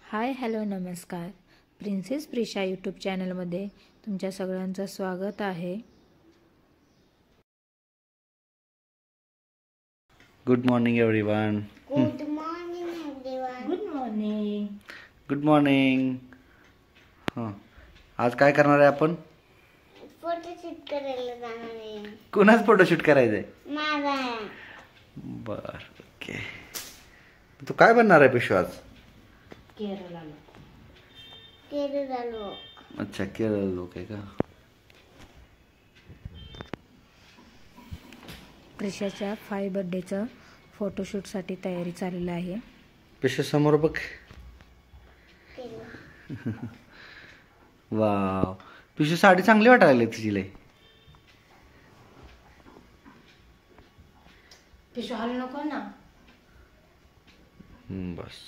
Hi hello नमस्कार. Princess Prisha YouTube चॅनलमध्ये तुमच्या सगळ्यांचं स्वागत आहे. Good morning everyone. Good morning everyone. Good morning. Good morning. हां, आज काय करणार आहे आपण? फोटोशूट करायला जाणार आहे. कुणाच फोटोशूट करायचंय? माझा. बर, ओके. तू काय बनणार आहे पिशू आज? केरळ लोक. अच्छा, केरळ लोक आहे का? प्रिशाच्या 5 बर्थडेचं फोटोशूटसाठी तयारी चाललेली आहे. पिशू समोर बघ. वाव, पिशू साडी चांगली वाटायला लागली तुझी लय. पिशू हलू नको ना. बस.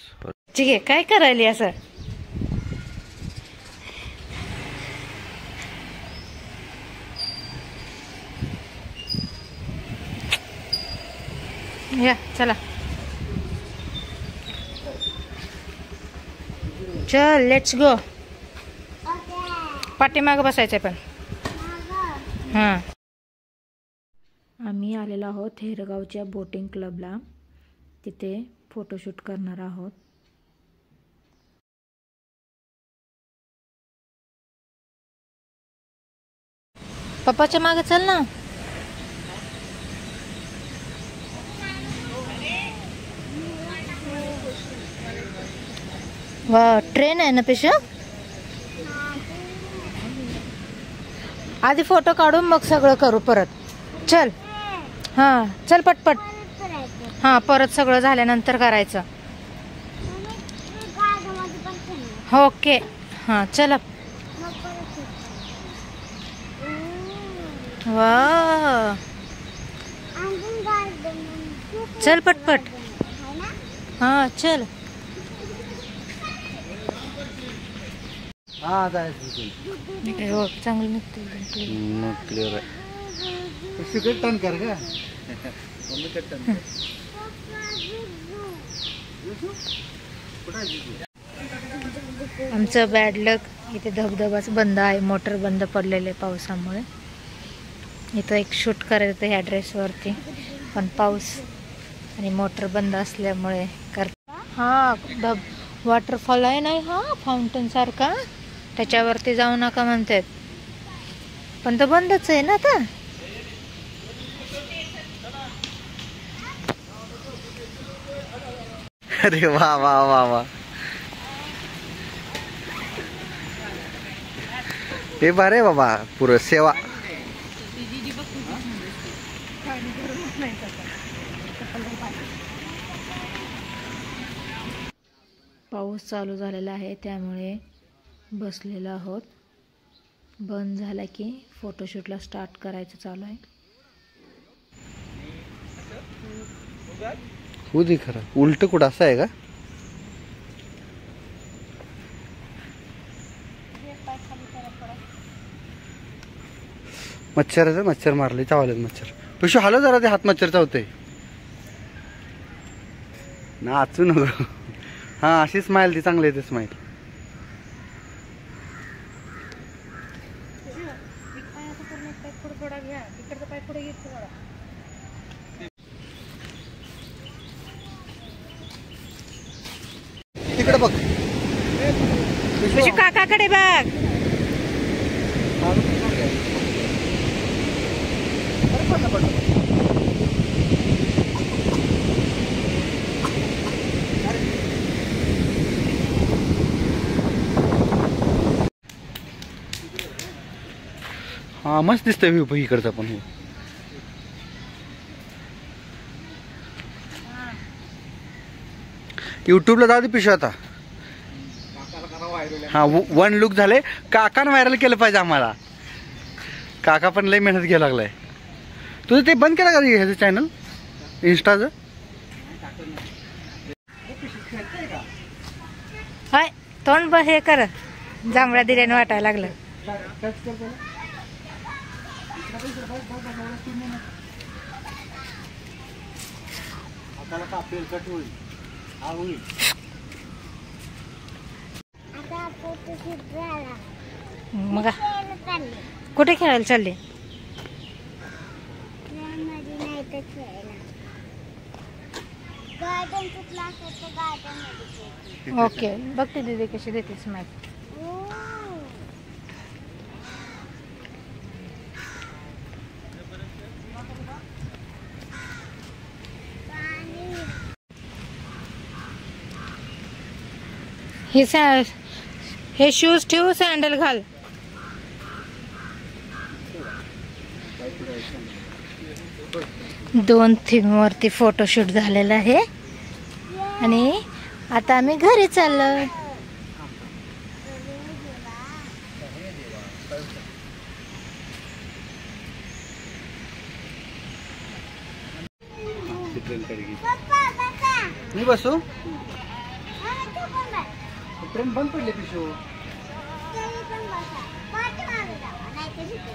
ठीक आहे, काय करायली असं? या चला, चल लेट्स गो. पाठीमागं बसायचंय पण. हां, आम्ही आलेलो आहोत हेरगावच्या बोटिंग क्लबला. तिथे फोटोशूट करणार आहोत. पप्पाच्या मागे चल ना. वा, ट्रेन आहे ना पिशू? आधी फोटो काढून मग सगळं करू परत. चल. हां, चल पटपट. हां, परत सगळं झाल्यानंतर करायचं. ओके. हां, चला. वा, चल पटपट. हां, चल. हा, जायचं. चांगलं निघते. क्लिअर आहे. पिशू टर्न कर का? मम्मी टर्न कर. आमचं बॅड लक, इथे धबधबाच बंद आहे. मोटर बंद पडलेले पावसामुळे. इथं एक शूट करायचं होतं ह्या ड्रेसवरती, पण पाऊस आणि मोटर बंद असल्यामुळे हा वॉटरफॉल आहे नाही, हा फाउंटन सारखा, त्याच्यावरती जाऊ नका म्हणतात, पण तो बंदच आहे ना आता. अरे वा वा वा वा, हे बरे बाबा, पुरं सेवा. पाऊस चालू झालेला आहे त्यामुळे बसलेलो आहोत. बंद झाला की फोटोशूटला स्टार्ट करायचं चालू आहे. हो दे खरं, उलट कुठं असं आहे का? मच्छर आहे, मच्छर मारले, चावले मच्छर. पिशू हॅलो जरा, ते हात मच्छर चावते ना. आचू नको. हा, अशी स्माइल ती चांगली येते स्माइल. तिकडे बघ, काकाकडे बघ. हा, मस्त दिसतंय व्ह्यू इकडचा पण. हो, युट्यूबला जाऊ दे पिशू आता. हा, 1 लुक झाले. काकानं व्हायरल केलं पाहिजे आम्हाला. काका पण लय मेहनत घ्यायला लागलाय. तुझं ते बंद केलं का ह्याचं चॅनल इन्स्टाचं? हाय, तोंड हे कर, जांभळ्या दिल्याने वाटायला लागलं. फोटोशूट झाला. मग खेळायला चालले. कुठे खेळायला चालले? मध्ये नाही तर खेळायला. गार्डनचा क्लास होता, गार्डन मध्ये खेळते. ओके, बघते दीदी कशी देतेस माहिती. हे शूज ठेवू, सँडल घाल. दोन थीम वरती फोटोशूट झालेला आहे आणि आता आम्ही घरी चाललो. मी बसू. हा, तू पण बस. ट्रेन बंद पडली पिशू. तुम्ही पण बसा. पाठीमागे जावा, नाही तर इथे.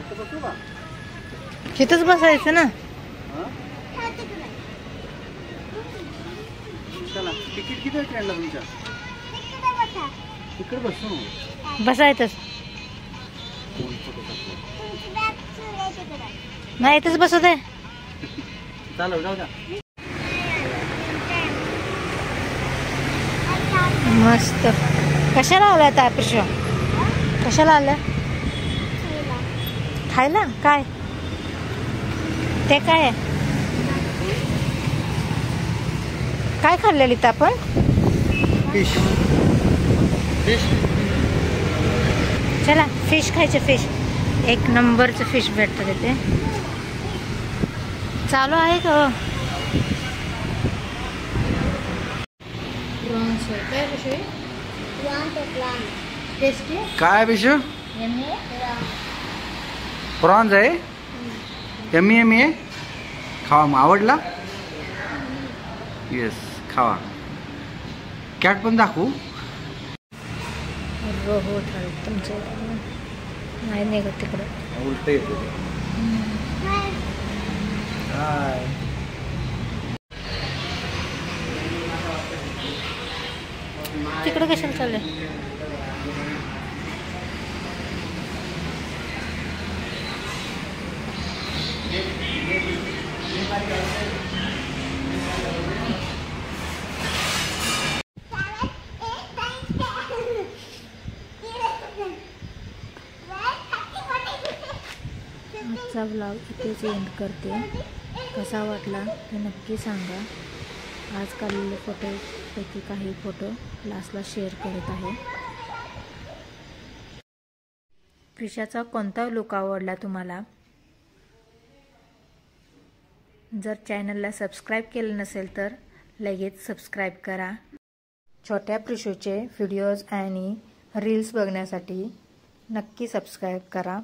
इथं बसू का? तिथंच बसायचं ना. हा? हा, तिकडे. चला, तिकीट किती आहे ट्रेनला तुमच्या? तिकडे बसा. तिकडे बसू. बसायचंच तुमची बॅग ठेवली तिकडे. नाही, इथंच बसू दे. चालव, जाऊ द्या. मस्त. कशाला आल्या त्या पिशव्या? कशाला आल्या? खायला काय? ते काय आहे? काय खाल्लेली तर आपण? फिश. फिश. चला फिश खायचे. फिश एक नंबरचं फिश भेटतं तिथे. चालू आहे का? काय विषय? टेस्टी काय पिशू? प्रॉन्स आहे. यम्मी यम्मी आहे. खावा मग. आवडला? येस, खावा. कॅट पण दाखवू. रोहू थाळी तुमच्या इकडं नाही निघत तिकडं. उलट येतो. तिकडं कशाला चाललंय? आजचा व्लॉग इथेच एंड करते. कसा वाटला ते नक्की सांगा. आज काढलेले फोटोपैकी काही फोटो लास्टला शेअर करत आहे. प्रिशाचा कोणता लुक आवडला तुम्हाला? जर चॅनलला सबस्क्राईब केलं नसेल तर लगेच सबस्क्राईब करा. छोट्या प्रिशूचे व्हिडिओज आणि रील्स बघण्यासाठी नक्की सबस्क्राईब करा.